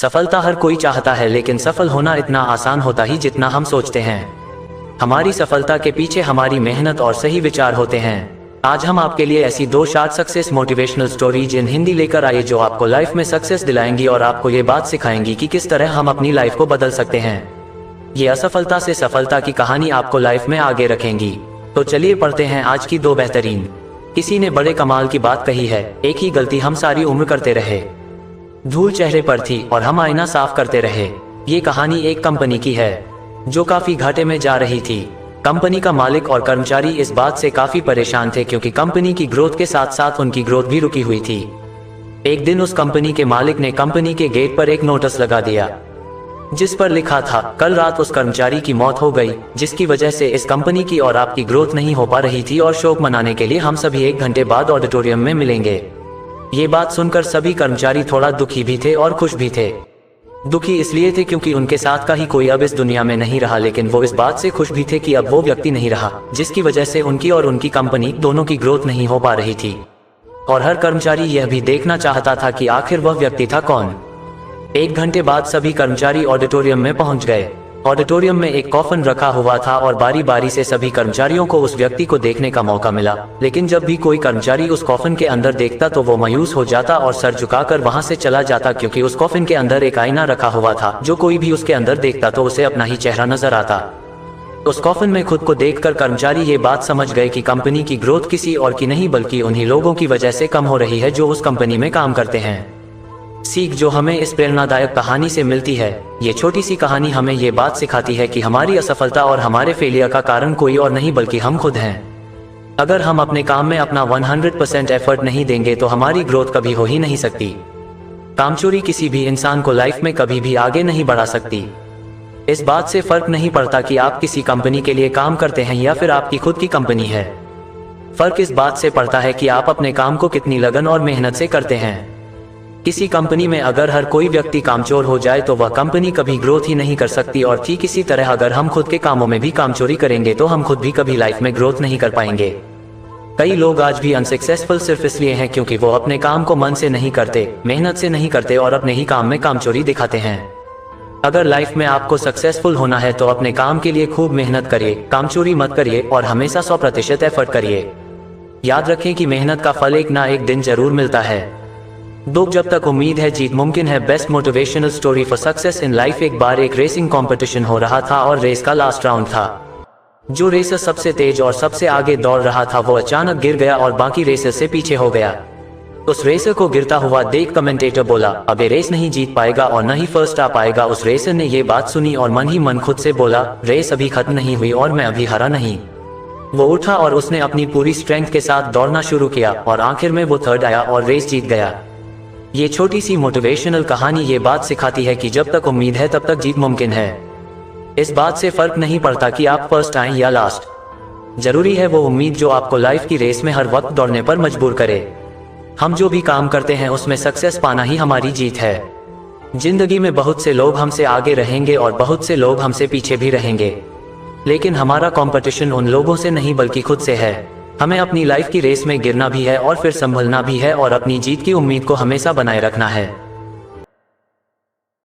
सफलता हर कोई चाहता है, लेकिन सफल होना इतना आसान होता ही जितना हम सोचते हैं। हमारी सफलता के पीछे हमारी मेहनत और सही विचार होते हैं। आज हम आपके लिए ऐसी 2 short success motivational stories in Hindi लेकर आए जो आपको लाइफ में सक्सेस दिलाएंगी और आपको ये बात सिखाएंगी कि किस तरह हम अपनी लाइफ को बदल सकते हैं। ये असफलता से सफलता की कहानी आपको लाइफ में आगे रखेंगी। तो चलिए पढ़ते हैं आज की 2 बेहतरीन। किसी ने बड़े कमाल की बात कही है, एक ही गलती हम सारी उम्र करते रहे। धूल चेहरे पर थी और हम आईना साफ करते रहे। ये कहानी एक कंपनी की है जो काफी घाटे में जा रही थी। कंपनी का मालिक और कर्मचारी इस बात से काफी परेशान थे क्योंकि कंपनी की ग्रोथ के साथ साथ उनकी ग्रोथ भी रुकी हुई थी। एक दिन उस कंपनी के मालिक ने कंपनी के गेट पर एक नोटिस लगा दिया जिस पर लिखा था, कल रात उस कर्मचारी की मौत हो गई जिसकी वजह से इस कंपनी की और आपकी ग्रोथ नहीं हो पा रही थी और शोक मनाने के लिए हम सभी 1 घंटे बाद ऑडिटोरियम में मिलेंगे। ये बात सुनकर सभी कर्मचारी थोड़ा दुखी भी थे और खुश भी थे। दुखी इसलिए थे क्योंकि उनके साथ का ही कोई अब इस दुनिया में नहीं रहा, लेकिन वो इस बात से खुश भी थे कि अब वो व्यक्ति नहीं रहा जिसकी वजह से उनकी और उनकी कंपनी दोनों की ग्रोथ नहीं हो पा रही थी। और हर कर्मचारी यह भी देखना चाहता था कि आखिर वह व्यक्ति था कौन। 1 घंटे बाद सभी कर्मचारी ऑडिटोरियम में पहुंच गए। ऑडिटोरियम में एक कॉफन रखा हुआ था और बारी बारी से सभी कर्मचारियों को उस व्यक्ति को देखने का मौका मिला, लेकिन जब भी कोई कर्मचारी उस कॉफन के अंदर देखता तो वो मायूस हो जाता और सर झुकाकर वहां से चला जाता, क्योंकि उस कॉफन के अंदर एक आईना रखा हुआ था जो कोई भी उसके अंदर देखता तो उसे अपना ही चेहरा नजर आता। उस कॉफन में खुद को देखकर कर्मचारी ये बात समझ गए कि कंपनी की ग्रोथ किसी और की नहीं बल्कि उन्हीं लोगों की वजह से कम हो रही है जो उस कंपनी में काम करते हैं। सीख जो हमें इस प्रेरणादायक कहानी से मिलती है, ये छोटी सी कहानी हमें ये बात सिखाती है कि हमारी असफलता और हमारे फेलियर का कारण कोई और नहीं बल्कि हम खुद हैं। अगर हम अपने काम में अपना 100% एफर्ट नहीं देंगे तो हमारी ग्रोथ कभी हो ही नहीं सकती। कामचोरी किसी भी इंसान को लाइफ में कभी भी आगे नहीं बढ़ा सकती। इस बात से फर्क नहीं पड़ता कि आप किसी कंपनी के लिए काम करते हैं या फिर आपकी खुद की कंपनी है। फर्क इस बात से पड़ता है कि आप अपने काम को कितनी लगन और मेहनत से करते हैं। किसी कंपनी में अगर हर कोई व्यक्ति कामचोर हो जाए तो वह कंपनी कभी ग्रोथ ही नहीं कर सकती, और ठीक इसी तरह अगर हम खुद के कामों में भी कामचोरी करेंगे तो हम खुद भी कभी लाइफ में ग्रोथ नहीं कर पाएंगे। कई लोग आज भी अनसक्सेसफुल सिर्फ इसलिए हैं क्योंकि वो अपने काम को मन से नहीं करते, मेहनत से नहीं करते और अपने ही काम में कामचोरी दिखाते हैं। अगर लाइफ में आपको सक्सेसफुल होना है तो अपने काम के लिए खूब मेहनत करिए, कामचोरी मत करिए और हमेशा 100% एफर्ट करिए। याद रखें कि मेहनत का फल एक ना एक दिन जरूर मिलता है। जब तक उम्मीद है जीत मुमकिन है। Best motivational story for success in life. एक बार एक रेसिंग कंपटीशन हो रहा था और रेस का लास्ट राउंड था। जो रेसर सबसे तेज और सबसे आगे दौड़ रहा था वो अचानक गिर गया और बाकी रेसर से पीछे हो गया। उस रेसर को गिरता हुआ देख कमेंटेटर बोला, अब ये रेस नहीं जीत पाएगा और न ही फर्स्ट आ पाएगा। उस रेसर ने ये बात सुनी और मन ही मन खुद से बोला, रेस अभी खत्म नहीं हुई और मैं अभी हारा नहीं। वो उठा और उसने अपनी पूरी स्ट्रेंथ के साथ दौड़ना शुरू किया और आखिर में वो 3rd आया और रेस जीत गया। ये छोटी सी मोटिवेशनल कहानी ये बात सिखाती है कि जब तक उम्मीद है तब तक जीत मुमकिन है। इस बात से फर्क नहीं पड़ता कि आप फर्स्ट आए या लास्ट, जरूरी है वो उम्मीद जो आपको लाइफ की रेस में हर वक्त दौड़ने पर मजबूर करे। हम जो भी काम करते हैं उसमें सक्सेस पाना ही हमारी जीत है। जिंदगी में बहुत से लोग हमसे आगे रहेंगे और बहुत से लोग हमसे पीछे भी रहेंगे, लेकिन हमारा कंपटीशन उन लोगों से नहीं बल्कि खुद से है। हमें अपनी लाइफ की रेस में गिरना भी है और फिर संभलना भी है और अपनी जीत की उम्मीद को हमेशा बनाए रखना है।